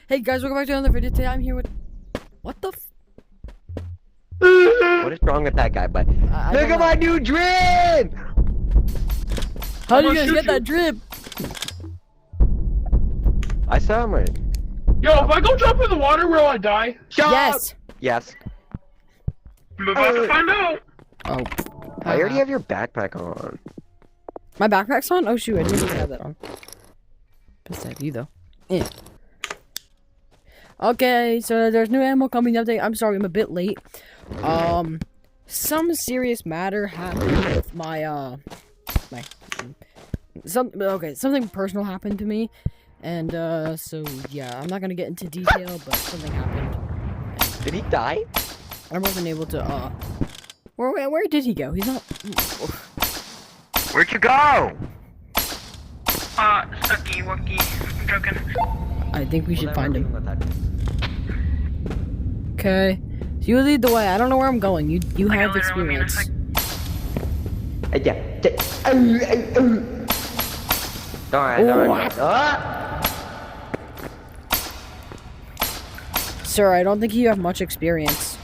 Hey guys, welcome back to another video. Today I'm here with... What the f... What is wrong with that guy, bud? I Look don't at know. my new drip! How do you guys get that drip? I saw him right. Yo, if I go jump in the water, will I die? Shut Yes! up! Yes. I'm about to find out. Oh. I already have your backpack on. My backpack's on? Oh shoot, I didn't even have that on. Pissed at you though. Yeah. Okay, so there's new ammo coming update. I'm sorry, I'm a bit late. Some serious matter happened with my, something personal happened to me. And, so, yeah, I'm not gonna get into detail, but something happened. Did he die? I wasn't able to, where did he go? He's not... Where'd you go? Sucky Wucky. I'm joking. I think we should find him. Okay. So you lead the way. I don't know where I'm going. You have experience. Alright. Sir, I don't think you have much experience.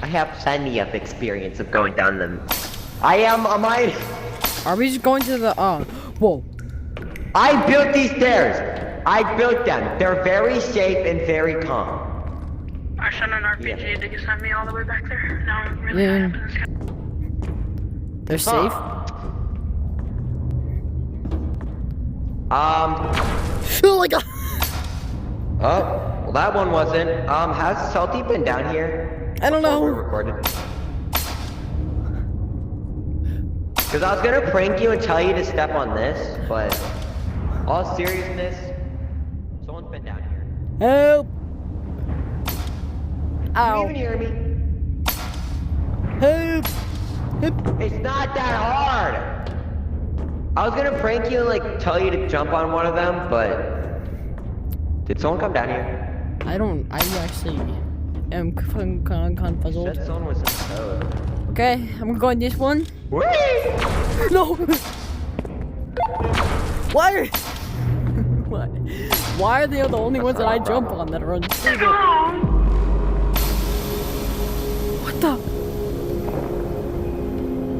I have plenty of experience of going down them. I am a mine. Are we just going to the, whoa. I built these stairs. I built them. They're very safe and very calm. I shot an RPG. Did you send me all the way back there? No, I'm really Yeah. high up in the sky. They're safe? Oh my god! Oh, well that one wasn't. Has Salty been down here? I don't Before we know. recorded? Cause I was gonna prank you and tell you to step on this, but all seriousness, someone's been down here. Help! Can you Ow. even hear me? Help! It's not that hard! I was gonna prank you and like tell you to jump on one of them, but did someone come down here? I actually am confuzzled. Said someone was in code. Okay, I'm going this one. Whee! No! Why? Why are they the only ones that I jump on that are unstable? What the?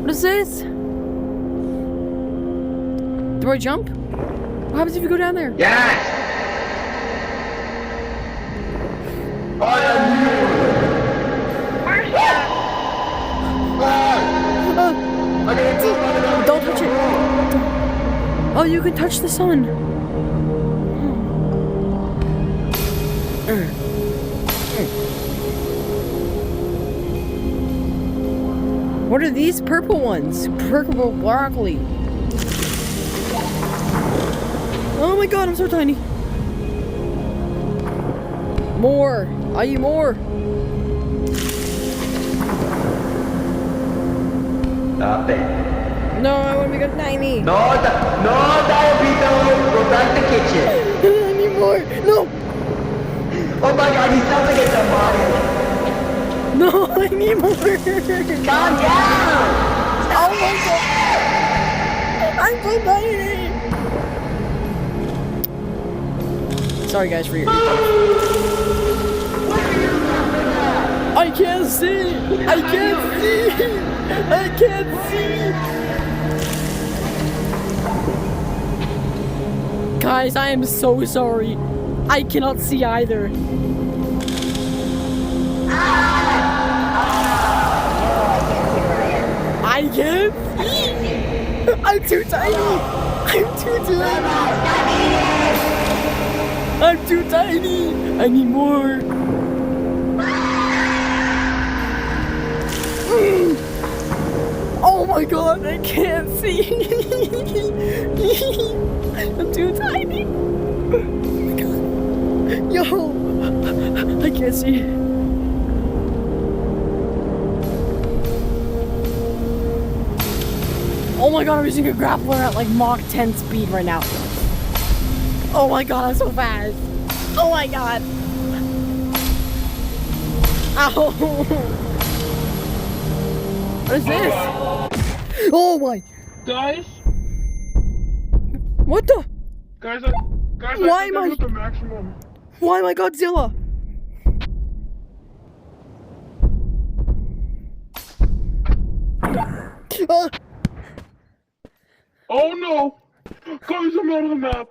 What is this? Do I jump? What happens if you go down there? Yes! Where's that? Don't touch it. Oh, you can touch the sun. What are these purple ones? Purple broccoli. Oh my god, I'm so tiny. More. Are you more? Stop it. No, I want to become tiny. No, Diabito! Go back to kitchen! I need more. No. Oh my god, he sounds like a demonic! No, I need more. Calm down! Oh my god. I'm so tiny. Sorry guys for your I can't see! I can't see! I can't see! Guys, I am so sorry. I cannot see either. I can't see! I'm too tiny! I'm too tiny! I'm too tiny! I need more! Oh my god, I can't see! I'm too tiny! Oh my god. Yo! I can't see. Oh my god, I'm using a grappler at like Mach 10 speed right now. Oh my god, I'm so fast. Oh my god. Ow. What is this? Oh my! Guys, What the? guys, Why I am think I- I'm at the maximum. Why am I Godzilla? Oh no! Guys, I'm out of the map.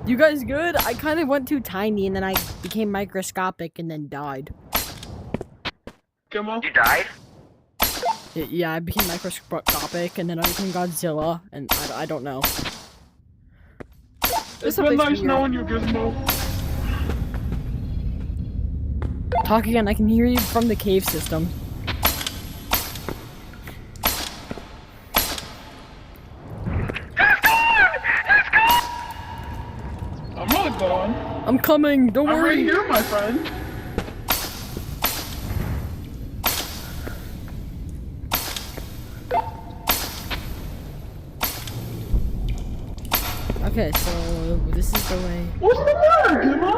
You guys good? I kind of went too tiny and then I became microscopic and then died. Gemma? You died? Yeah, I became microscopic and then I became Godzilla and I don't know. It's This been epic nice weird. knowing you, Gizmo. Talk again, I can hear you from the cave system. I'm not gone. I'm coming, don't I'm right worry. here, my friend. Okay, so this is the way. What's the matter, Gemma?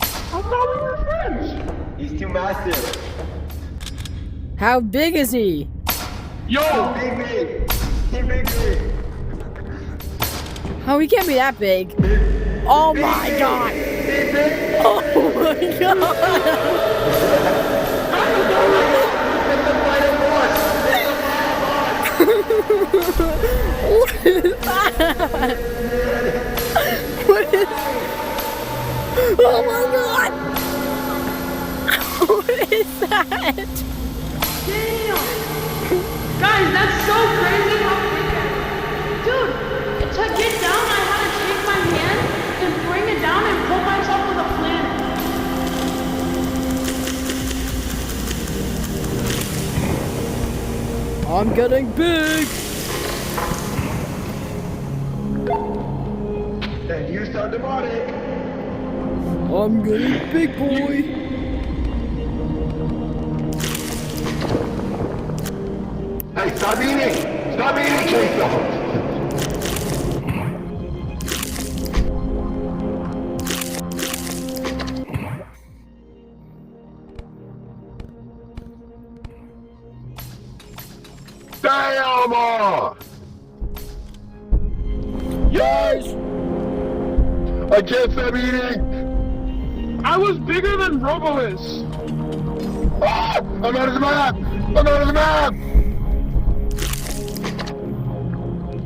I thought we were friends. He's too massive. How big is he? Yo! Big me. He big me. Oh, he can't be that big. Oh my god! Oh my god! What is that? What is... Oh my god! What is that? Damn! Guys, that's so crazy how big that is. Dude, to get down, I had to take my hand and bring it down and pull myself with a planet. I'm getting big! And you sound demonic. I'm getting big, boy! Hey, stop eating! Stop eating, Chainsaw! Damn! Yes! I can't stop eating! I was bigger than Robo is. Ah! I'm out of the map! I'm out of the map!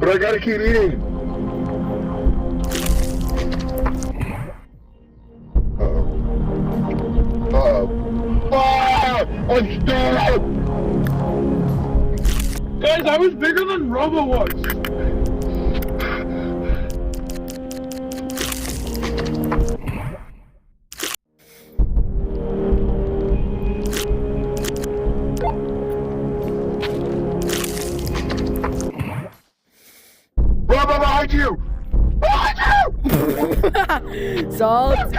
But I gotta keep eating. Uh-oh. Uh-oh. Ah! I'm stuck! Guys, I was bigger than Robo was. Robo behind you! Behind you! Salty!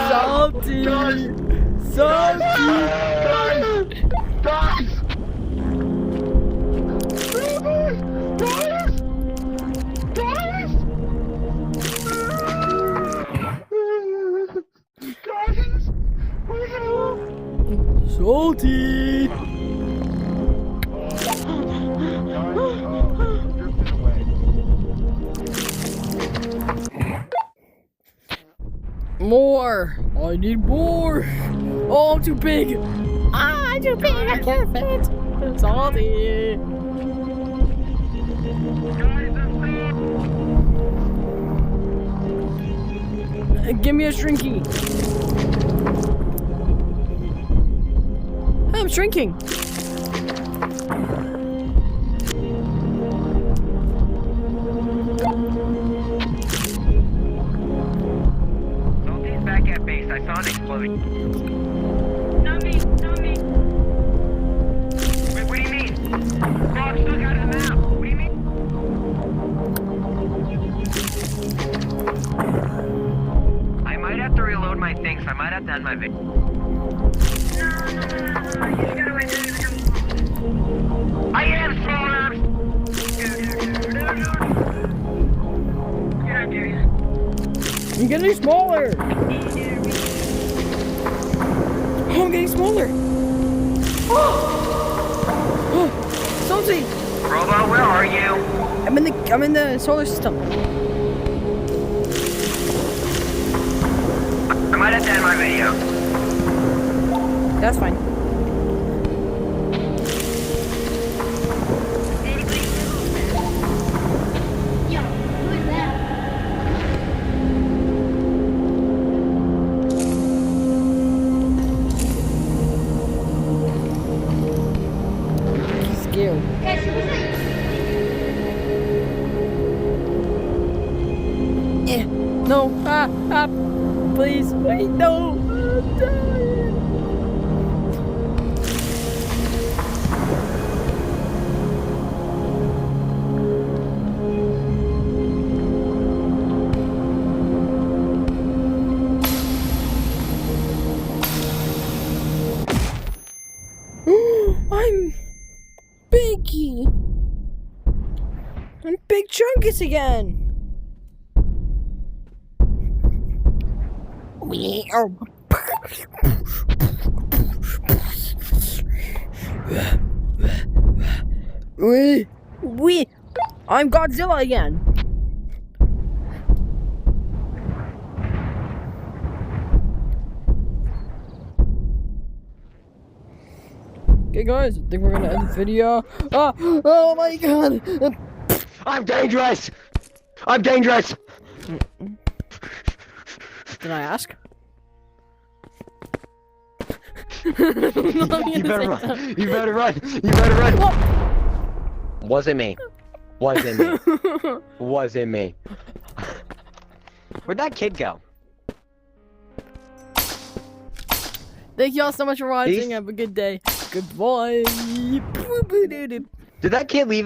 Salty! Salty! Guys! Guys! Guys! Guys! Guys! Where's it all? Salty! More! I need more! Oh, I'm too big! Ah, I'm too big! I can't fit! Salty! Give me a shrinky! I'm shrinking! Salty's back at base. I saw an explosion. Not me, not me. Wait, what do you mean? Frog stuck out of the map. What do you mean? I might have to reload my things. I might have to end my video. No. You just gotta wait till you become... I am small enough. Yeah, I dare you. I'm getting smaller! Oh I'm getting smaller. Something. Robo, where are you? I'm in the solar system. I might have to end my video. That's fine. Yo, who is that? He's scared. Guys, who is that? Yeah. No. Please, wait, no. I'm dying. I'm Biggie. I'm Big Chungus again. I'm Godzilla again. Okay, guys, I think we're gonna end the video. Oh my god! I'm dangerous! I'm dangerous! Did I ask? You better run! You better run! You better run! Wasn't me. Wasn't me. Wasn't me. Where'd that kid go? Thank you all so much for watching. Peace. Have a good day. Goodbye. Did that kid leave again?